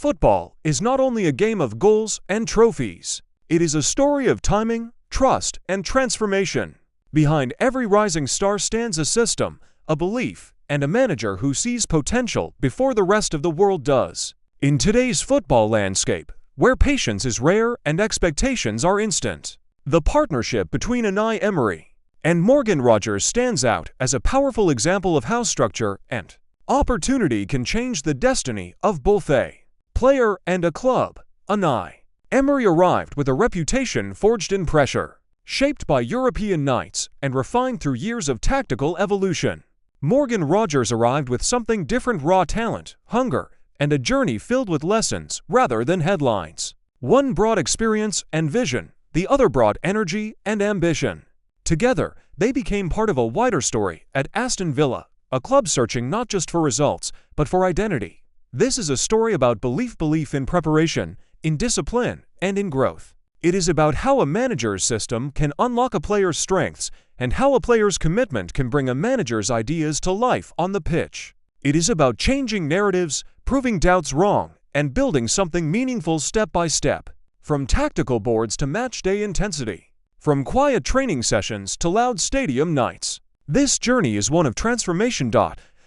Football is not only a game of goals and trophies. It is a story of timing, trust, and transformation. Behind every rising star stands a system, a belief, and a manager who sees potential before the rest of the world does. In today's football landscape, where patience is rare and expectations are instant, the partnership between Unai Emery and Morgan Rogers stands out as a powerful example of how structure and opportunity can change the destiny of both a player and a club. Unai Emery arrived with a reputation forged in pressure, shaped by European nights and refined through years of tactical evolution. Morgan Rogers arrived with something different: raw talent, hunger, and a journey filled with lessons rather than headlines. One brought experience and vision, the other brought energy and ambition. Together, they became part of a wider story at Aston Villa, a club searching not just for results, but for identity. This is a story about belief in preparation, in discipline, and in growth. It is about how a manager's system can unlock a player's strengths and how a player's commitment can bring a manager's ideas to life on the pitch. It is about changing narratives, proving doubts wrong, and building something meaningful step by step. From tactical boards to match-day intensity, from quiet training sessions to loud stadium nights, this journey is one of transformation.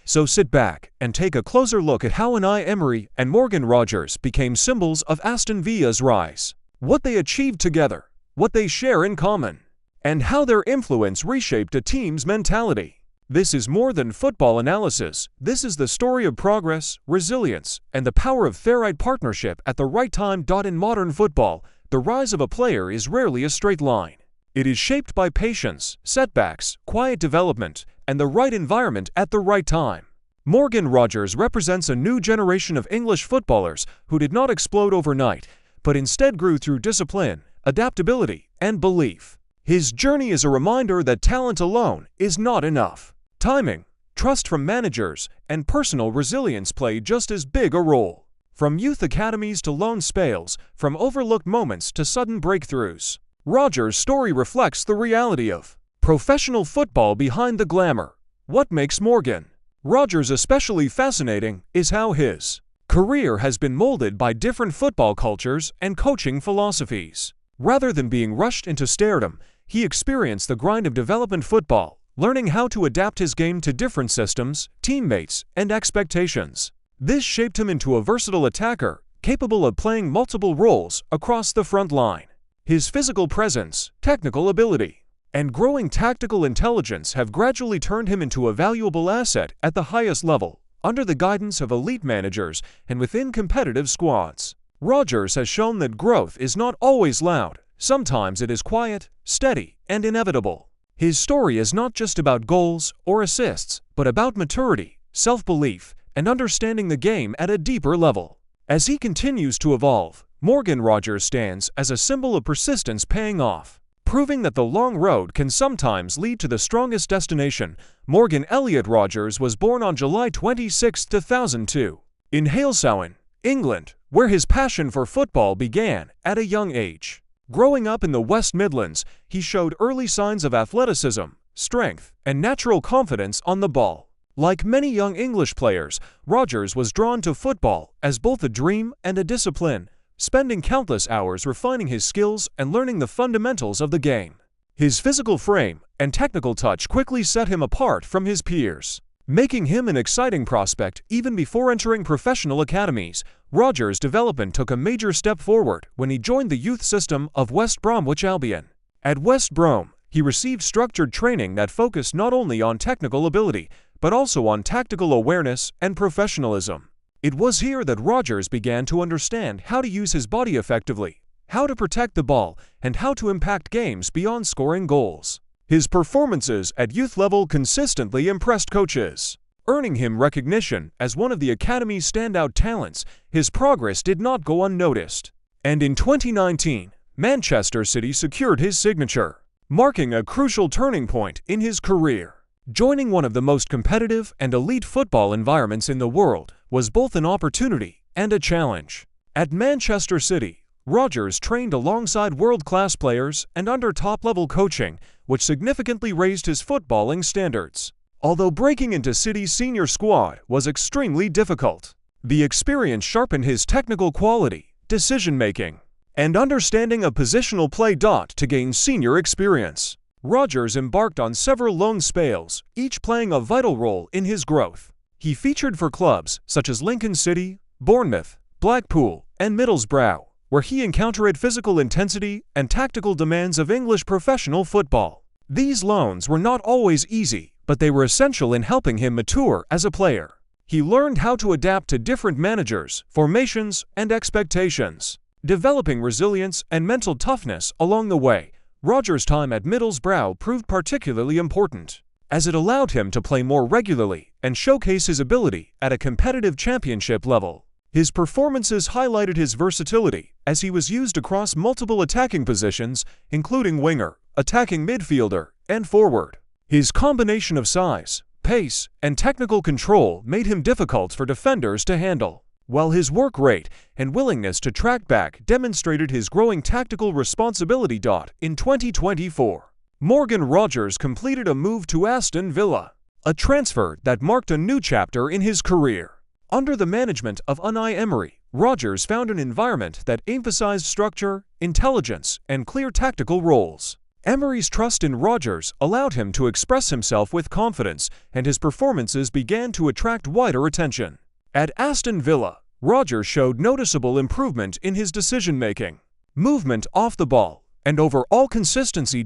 So sit back and take a closer look at how Unai Emery and Morgan Rogers became symbols of Aston Villa's rise, what they achieved together, what they share in common, and how their influence reshaped a team's mentality. This is more than football analysis. This is the story of progress, resilience, and the power of the right partnership at the right time. In modern football, the rise of a player is rarely a straight line. It is shaped by patience, setbacks, quiet development, and the right environment at the right time. Morgan Rogers represents a new generation of English footballers who did not explode overnight, but instead grew through discipline, adaptability, and belief. His journey is a reminder that talent alone is not enough. Timing, trust from managers, and personal resilience play just as big a role. From youth academies to loan spells, from overlooked moments to sudden breakthroughs, Rogers' story reflects the reality of professional football behind the glamour. What makes Morgan Rogers especially fascinating is how his career has been molded by different football cultures and coaching philosophies. Rather than being rushed into stardom, he experienced the grind of development football, learning how to adapt his game to different systems, teammates, and expectations. This shaped him into a versatile attacker, capable of playing multiple roles across the front line. His physical presence, technical ability, and growing tactical intelligence have gradually turned him into a valuable asset at the highest level, under the guidance of elite managers and within competitive squads. Rogers has shown that growth is not always loud. Sometimes it is quiet, steady, and inevitable. His story is not just about goals or assists, but about maturity, self-belief, and understanding the game at a deeper level. As he continues to evolve, Morgan Rogers stands as a symbol of persistence paying off, proving that the long road can sometimes lead to the strongest destination. Morgan Elliott Rogers was born on July 26, 2002, in Halesowen, England, where his passion for football began at a young age. Growing up in the West Midlands, he showed early signs of athleticism, strength, and natural confidence on the ball. Like many young English players, Rogers was drawn to football as both a dream and a discipline, spending countless hours refining his skills and learning the fundamentals of the game. His physical frame and technical touch quickly set him apart from his peers, making him an exciting prospect even before entering professional academies. Rogers' development took a major step forward when he joined the youth system of West Bromwich Albion. At West Brom, he received structured training that focused not only on technical ability, but also on tactical awareness and professionalism. It was here that Rogers began to understand how to use his body effectively, how to protect the ball, and how to impact games beyond scoring goals. His performances at youth level consistently impressed coaches, earning him recognition as one of the academy's standout talents. His progress did not go unnoticed, and in 2019, Manchester City secured his signature, marking a crucial turning point in his career. Joining one of the most competitive and elite football environments in the world was both an opportunity and a challenge. At Manchester City, Rogers trained alongside world-class players and under top-level coaching, which significantly raised his footballing standards. Although breaking into City's senior squad was extremely difficult, The experience sharpened his technical quality, decision-making, and understanding of positional play. To gain senior experience, Rodgers embarked on several loan spells, each playing a vital role in his growth. He featured for clubs such as Lincoln City, Bournemouth, Blackpool, and Middlesbrough, where he encountered physical intensity and tactical demands of English professional football. These loans were not always easy, but they were essential in helping him mature as a player. He learned how to adapt to different managers, formations, and expectations, developing resilience and mental toughness along the way. Rodgers' time at Middlesbrough proved particularly important, as it allowed him to play more regularly and showcase his ability at a competitive championship level. His performances highlighted his versatility, as he was used across multiple attacking positions, including winger, attacking midfielder, and forward. His combination of size, pace, and technical control made him difficult for defenders to handle, while his work rate and willingness to track back demonstrated his growing tactical responsibility. In 2024, Morgan Rodgers completed a move to Aston Villa, a transfer that marked a new chapter in his career. Under the management of Unai Emery, Rodgers found an environment that emphasized structure, intelligence, and clear tactical roles. Emery's trust in Rodgers allowed him to express himself with confidence, and his performances began to attract wider attention. At Aston Villa, Rodgers showed noticeable improvement in his decision-making, movement off the ball, and overall consistency.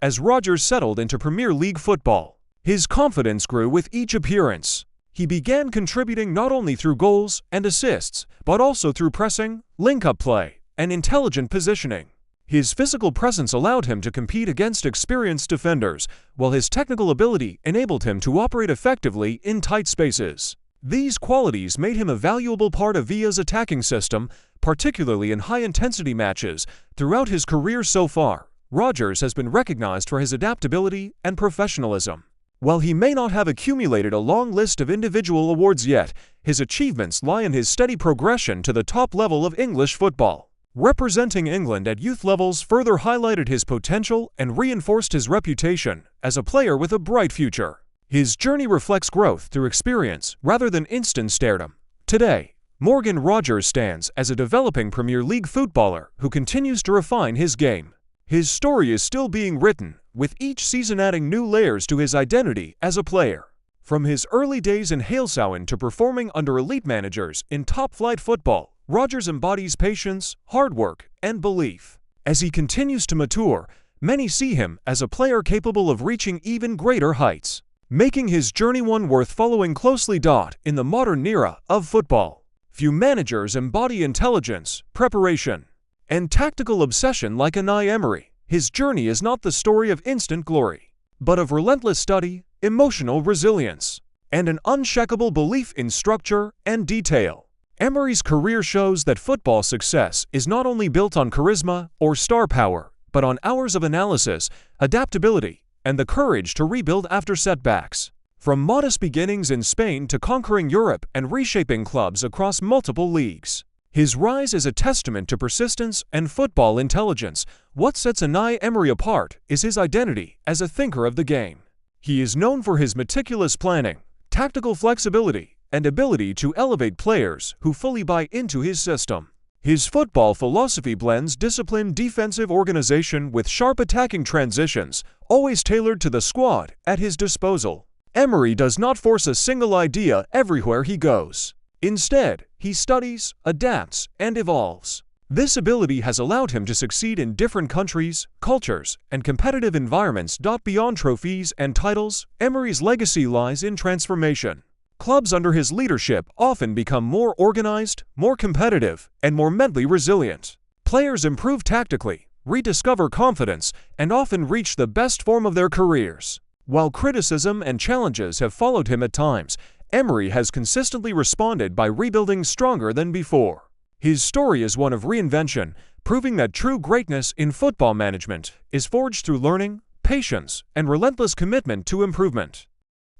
As Rodgers settled into Premier League football, his confidence grew with each appearance. He began contributing not only through goals and assists, but also through pressing, link-up play, and intelligent positioning. His physical presence allowed him to compete against experienced defenders, while his technical ability enabled him to operate effectively in tight spaces. These qualities made him a valuable part of Villa's attacking system, particularly in high-intensity matches. Throughout his career so far, Rodgers has been recognized for his adaptability and professionalism. While he may not have accumulated a long list of individual awards yet, his achievements lie in his steady progression to the top level of English football. Representing England at youth levels further highlighted his potential and reinforced his reputation as a player with a bright future. His journey reflects growth through experience rather than instant stardom. Today, Morgan Rodgers stands as a developing Premier League footballer who continues to refine his game. His story is still being written, with each season adding new layers to his identity as a player. From his early days in Halesowen to performing under elite managers in top-flight football, Rodgers embodies patience, hard work, and belief. As he continues to mature, many see him as a player capable of reaching even greater heights, making his journey one worth following closely. In the modern era of football, few managers embody intelligence, preparation, and tactical obsession like Unai Emery. His journey is not the story of instant glory, but of relentless study, emotional resilience, and an unshakable belief in structure and detail. Emery's career shows that football success is not only built on charisma or star power, but on hours of analysis, adaptability, and the courage to rebuild after setbacks. From modest beginnings in Spain to conquering Europe and reshaping clubs across multiple leagues, his rise is a testament to persistence and football intelligence. What sets Unai Emery apart is his identity as a thinker of the game. He is known for his meticulous planning, tactical flexibility, and ability to elevate players who fully buy into his system. His football philosophy blends disciplined defensive organization with sharp attacking transitions, always tailored to the squad at his disposal. Emery does not force a single idea everywhere he goes. Instead, he studies, adapts, and evolves. This ability has allowed him to succeed in different countries, cultures, and competitive environments. Beyond trophies and titles, Emery's legacy lies in transformation. Clubs under his leadership often become more organized, more competitive, and more mentally resilient. Players improve tactically, rediscover confidence, and often reach the best form of their careers. While criticism and challenges have followed him at times, Emery has consistently responded by rebuilding stronger than before. His story is one of reinvention, proving that true greatness in football management is forged through learning, patience, and relentless commitment to improvement.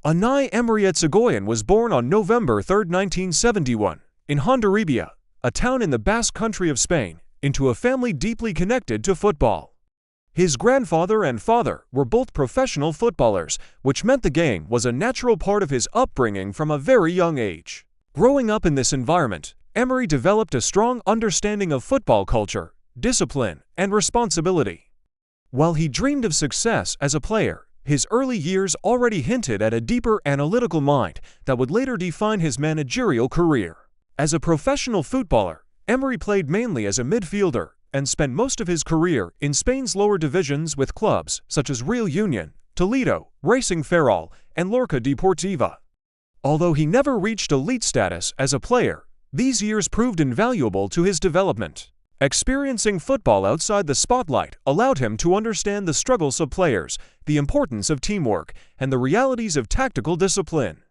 Unai Emery Etsegoyen was born on November 3, 1971, in Hondarribia, a town in the Basque Country of Spain, into a family deeply connected to football. His grandfather and father were both professional footballers, which meant the game was a natural part of his upbringing from a very young age. Growing up in this environment, Emery developed a strong understanding of football culture, discipline, and responsibility. While he dreamed of success as a player, his early years already hinted at a deeper analytical mind that would later define his managerial career. As a professional footballer, Emery played mainly as a midfielder and spent most of his career in Spain's lower divisions with clubs such as Real Union, Toledo, Racing Ferrol, and Lorca Deportiva. Although he never reached elite status as a player, these years proved invaluable to his development. Experiencing football outside the spotlight allowed him to understand the struggles of players, the importance of teamwork, and the realities of tactical discipline.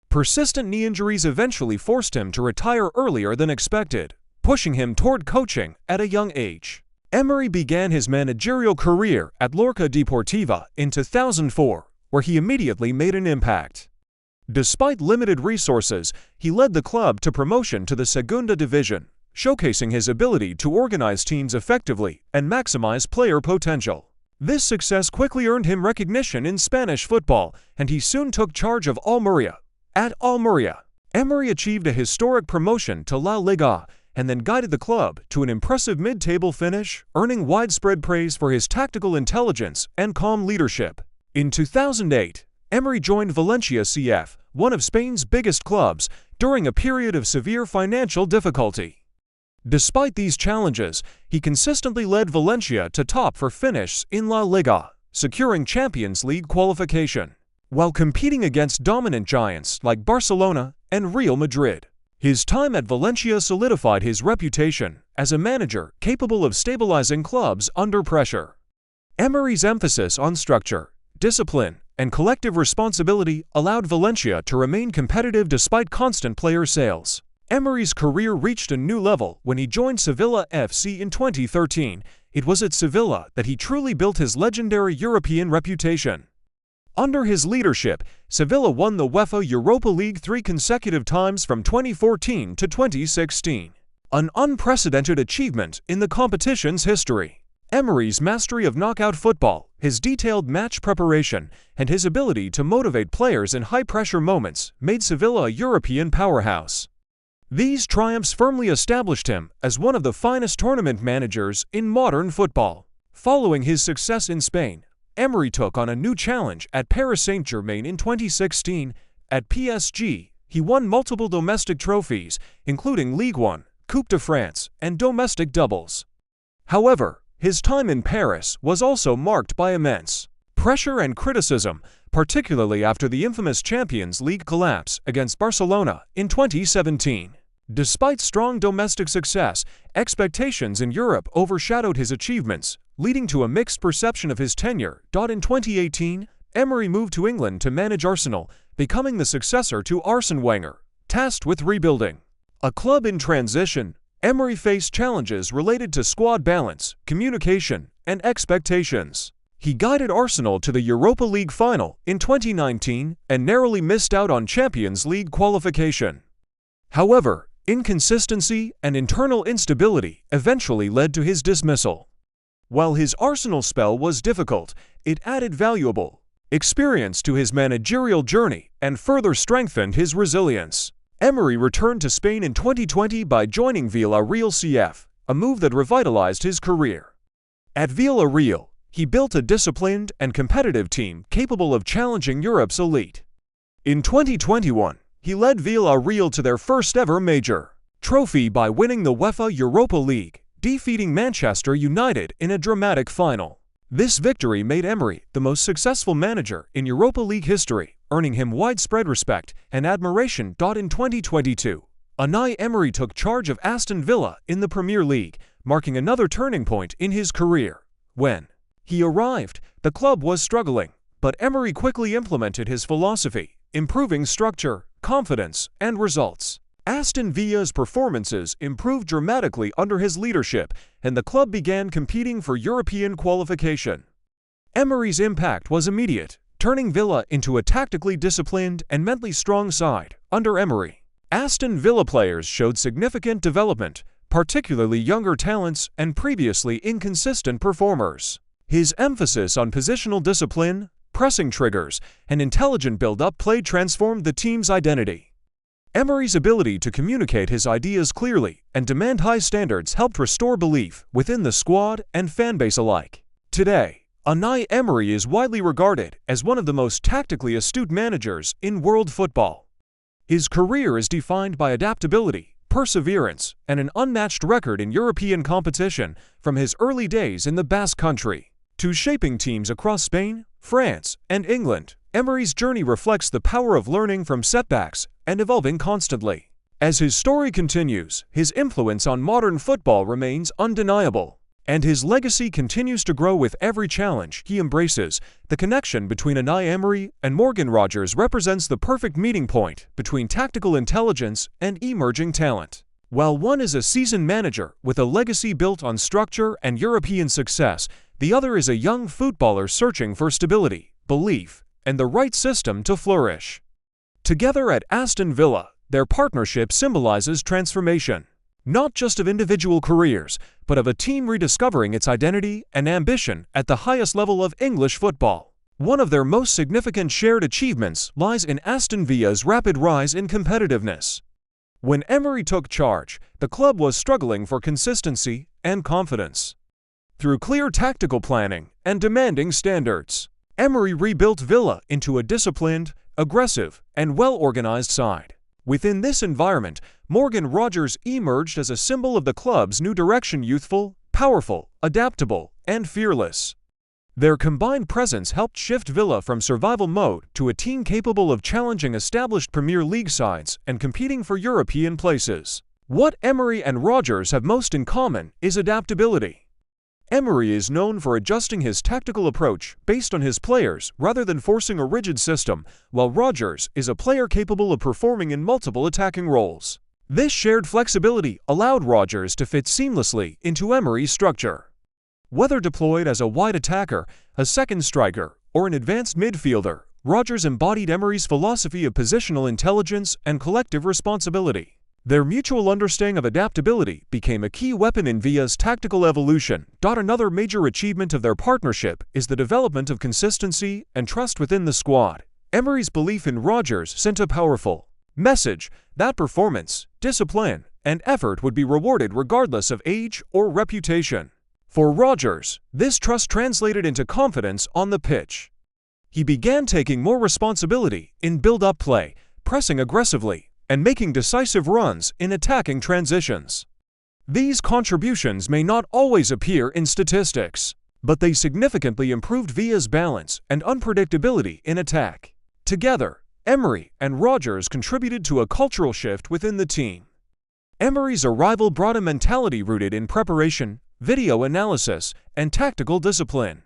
Persistent knee injuries eventually forced him to retire earlier than expected, pushing him toward coaching at a young age. Emery began his managerial career at Lorca Deportiva in 2004, where he immediately made an impact. Despite limited resources, he led the club to promotion to the Segunda Division, showcasing his ability to organize teams effectively and maximize player potential. This success quickly earned him recognition in Spanish football, and he soon took charge of Almería. At Almería, Emery achieved a historic promotion to La Liga and then guided the club to an impressive mid-table finish, earning widespread praise for his tactical intelligence and calm leadership. In 2008, Emery joined Valencia CF, one of Spain's biggest clubs, during a period of severe financial difficulty. Despite these challenges, he consistently led Valencia to top four finishes in La Liga, securing Champions League qualification, while competing against dominant giants like Barcelona and Real Madrid. His time at Valencia solidified his reputation as a manager capable of stabilizing clubs under pressure. Emery's emphasis on structure, discipline, and collective responsibility allowed Valencia to remain competitive despite constant player sales. Emery's career reached a new level when he joined Sevilla FC in 2013. It was at Sevilla that he truly built his legendary European reputation. Under his leadership, Sevilla won the UEFA Europa League 3 consecutive times from 2014 to 2016, an unprecedented achievement in the competition's history. Emery's mastery of knockout football, his detailed match preparation, and his ability to motivate players in high-pressure moments made Sevilla a European powerhouse. These triumphs firmly established him as one of the finest tournament managers in modern football. Following his success in Spain, Emery took on a new challenge at Paris Saint-Germain in 2016. At PSG, he won multiple domestic trophies, including Ligue 1, Coupe de France, and domestic doubles. However, his time in Paris was also marked by immense pressure and criticism, particularly after the infamous Champions League collapse against Barcelona in 2017. Despite strong domestic success, expectations in Europe overshadowed his achievements, leading to a mixed perception of his tenure. In 2018, Emery moved to England to manage Arsenal, becoming the successor to Arsene Wenger, tasked with rebuilding. A club in transition, Emery faced challenges related to squad balance, communication, and expectations. He guided Arsenal to the Europa League final in 2019 and narrowly missed out on Champions League qualification. However, inconsistency and internal instability eventually led to his dismissal. While his Arsenal spell was difficult, it added valuable experience to his managerial journey and further strengthened his resilience. Emery returned to Spain in 2020 by joining Villarreal CF, a move that revitalized his career. At Villarreal, he built a disciplined and competitive team capable of challenging Europe's elite. In 2021, he led Villarreal to their first-ever major trophy by winning the UEFA Europa League, defeating Manchester United in a dramatic final. This victory made Emery the most successful manager in Europa League history, earning him widespread respect and admiration. In 2022, Unai Emery took charge of Aston Villa in the Premier League, marking another turning point in his career. When he arrived, the club was struggling, but Emery quickly implemented his philosophy, improving structure, confidence, and results. Aston Villa's performances improved dramatically under his leadership, and the club began competing for European qualification. Emery's impact was immediate, turning Villa into a tactically disciplined and mentally strong side. Under Emery, Aston Villa players showed significant development, particularly younger talents and previously inconsistent performers. His emphasis on positional discipline, pressing triggers, and intelligent build-up play transformed the team's identity. Emery's ability to communicate his ideas clearly and demand high standards helped restore belief within the squad and fanbase alike. Today, Unai Emery is widely regarded as one of the most tactically astute managers in world football. His career is defined by adaptability, perseverance, and an unmatched record in European competition from his early days in the Basque Country to shaping teams across Spain, France, and England. Emery's journey reflects the power of learning from setbacks and evolving constantly. As his story continues, his influence on modern football remains undeniable, and his legacy continues to grow with every challenge he embraces. The connection between Unai Emery and Morgan Rogers represents the perfect meeting point between tactical intelligence and emerging talent. While one is a seasoned manager with a legacy built on structure and European success, the other is a young footballer searching for stability, belief, and the right system to flourish. Together at Aston Villa, their partnership symbolizes transformation, not just of individual careers, but of a team rediscovering its identity and ambition at the highest level of English football. One of their most significant shared achievements lies in Aston Villa's rapid rise in competitiveness. When Emery took charge, the club was struggling for consistency and confidence. Through clear tactical planning and demanding standards, Emery rebuilt Villa into a disciplined, aggressive, and well-organized side. Within this environment, Morgan Rogers emerged as a symbol of the club's new direction: youthful, powerful, adaptable, and fearless. Their combined presence helped shift Villa from survival mode to a team capable of challenging established Premier League sides and competing for European places. What Emery and Rogers have most in common is adaptability. Emery is known for adjusting his tactical approach based on his players rather than forcing a rigid system, while Rogers is a player capable of performing in multiple attacking roles. This shared flexibility allowed Rogers to fit seamlessly into Emery's structure. Whether deployed as a wide attacker, a second striker, or an advanced midfielder, Rogers embodied Emery's philosophy of positional intelligence and collective responsibility. Their mutual understanding of adaptability became a key weapon in Villa's tactical evolution. Another major achievement of their partnership is the development of consistency and trust within the squad. Emery's belief in Rogers sent a powerful message that performance, discipline, and effort would be rewarded regardless of age or reputation. For Rogers, this trust translated into confidence on the pitch. He began taking more responsibility in build-up play, pressing aggressively, and making decisive runs in attacking transitions. These contributions may not always appear in statistics, but they significantly improved Villa's balance and unpredictability in attack. Together, Emery and Rogers contributed to a cultural shift within the team. Emery's arrival brought a mentality rooted in preparation, video analysis, and tactical discipline.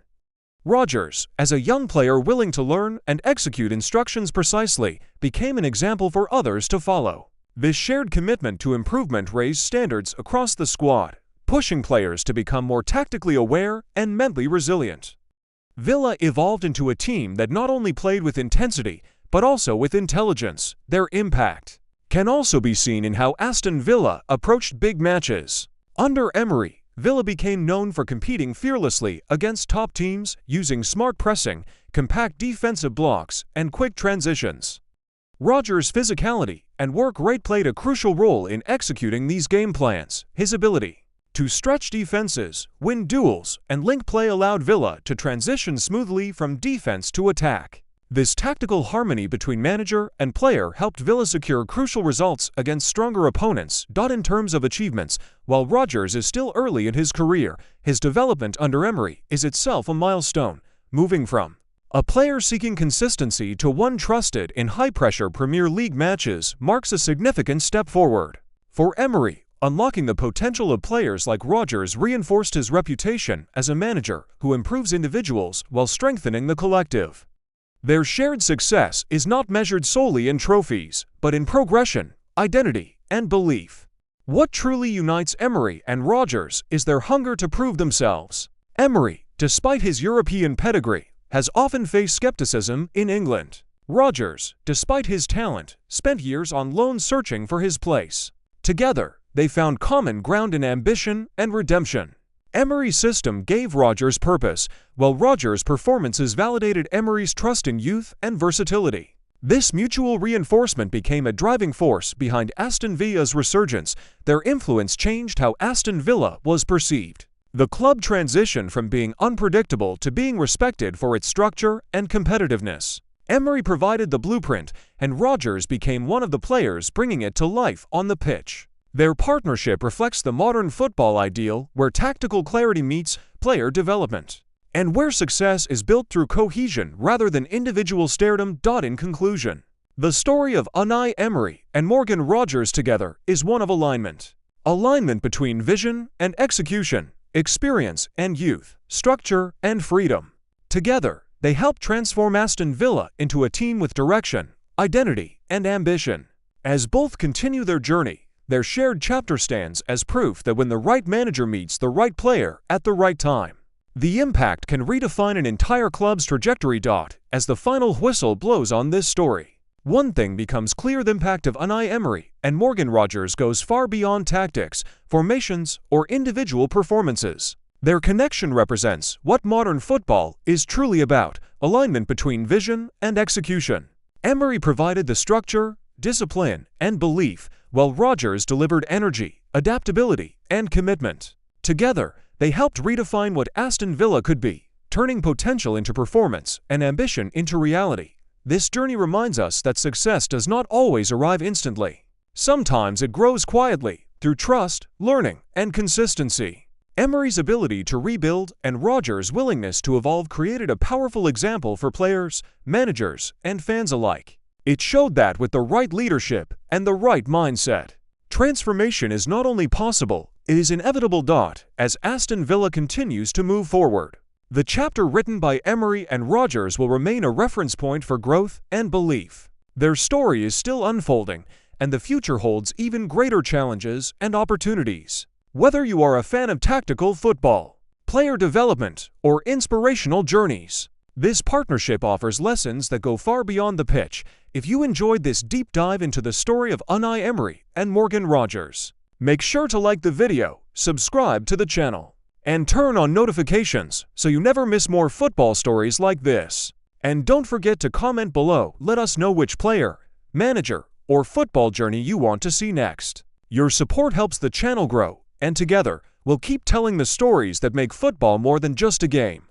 Rogers, as a young player willing to learn and execute instructions precisely, became an example for others to follow. This shared commitment to improvement raised standards across the squad, pushing players to become more tactically aware and mentally resilient. Villa evolved into a team that not only played with intensity, but also with intelligence. Their impact can also be seen in how Aston Villa approached big matches. Under Emery, Villa became known for competing fearlessly against top teams, using smart pressing, compact defensive blocks, and quick transitions. Rogers' physicality and work rate played a crucial role in executing these game plans. His ability to stretch defenses, win duels, and link play allowed Villa to transition smoothly from defense to attack. This tactical harmony between manager and player helped Villa secure crucial results against stronger opponents. In terms of achievements, while Rogers is still early in his career, his development under Emery is itself a milestone, moving from a player seeking consistency to one trusted in high-pressure Premier League matches marks a significant step forward. For Emery, unlocking the potential of players like Rogers reinforced his reputation as a manager who improves individuals while strengthening the collective. Their shared success is not measured solely in trophies, but in progression, identity, and belief. What truly unites Emery and Rogers is their hunger to prove themselves. Emery, despite his European pedigree, has often faced skepticism in England. Rogers, despite his talent, spent years on loan searching for his place. Together, they found common ground in ambition and redemption. Emery's system gave Rogers purpose, while Rogers' performances validated Emery's trust in youth and versatility. This mutual reinforcement became a driving force behind Aston Villa's resurgence. Their influence changed how Aston Villa was perceived. The club transitioned from being unpredictable to being respected for its structure and competitiveness. Emery provided the blueprint, and Rodgers became one of the players bringing it to life on the pitch. Their partnership reflects the modern football ideal where tactical clarity meets player development, and where success is built through cohesion rather than individual stardom. In conclusion, the story of Unai Emery and Morgan Rodgers together is one of alignment. Alignment between vision and execution, experience and youth, structure and freedom. Together, they helped transform Aston Villa into a team with direction, identity, and ambition. As both continue their journey, their shared chapter stands as proof that when the right manager meets the right player at the right time, the impact can redefine an entire club's trajectory. As the final whistle blows on this story, one thing becomes clear: the impact of Unai Emery and Morgan Rodgers goes far beyond tactics, formations, or individual performances. Their connection represents what modern football is truly about: alignment between vision and execution. Emery provided the structure, discipline, and belief, while Rodgers delivered energy, adaptability, and commitment. Together, they helped redefine what Aston Villa could be, turning potential into performance and ambition into reality. This journey reminds us that success does not always arrive instantly. Sometimes it grows quietly, through trust, learning, and consistency. Emery's ability to rebuild and Rodgers' willingness to evolve created a powerful example for players, managers, and fans alike. It showed that with the right leadership and the right mindset, transformation is not only possible, it is inevitable. As Aston Villa continues to move forward, the chapter written by Emery and Rodgers will remain a reference point for growth and belief. Their story is still unfolding, and the future holds even greater challenges and opportunities. Whether you are a fan of tactical football, player development, or inspirational journeys, this partnership offers lessons that go far beyond the pitch. If you enjoyed this deep dive into the story of Unai Emery and Morgan Rodgers, make sure to like the video, subscribe to the channel, and turn on notifications so you never miss more football stories like this. And don't forget to comment below. Let us know which player, manager, or football journey you want to see next. Your support helps the channel grow, and together, we'll keep telling the stories that make football more than just a game.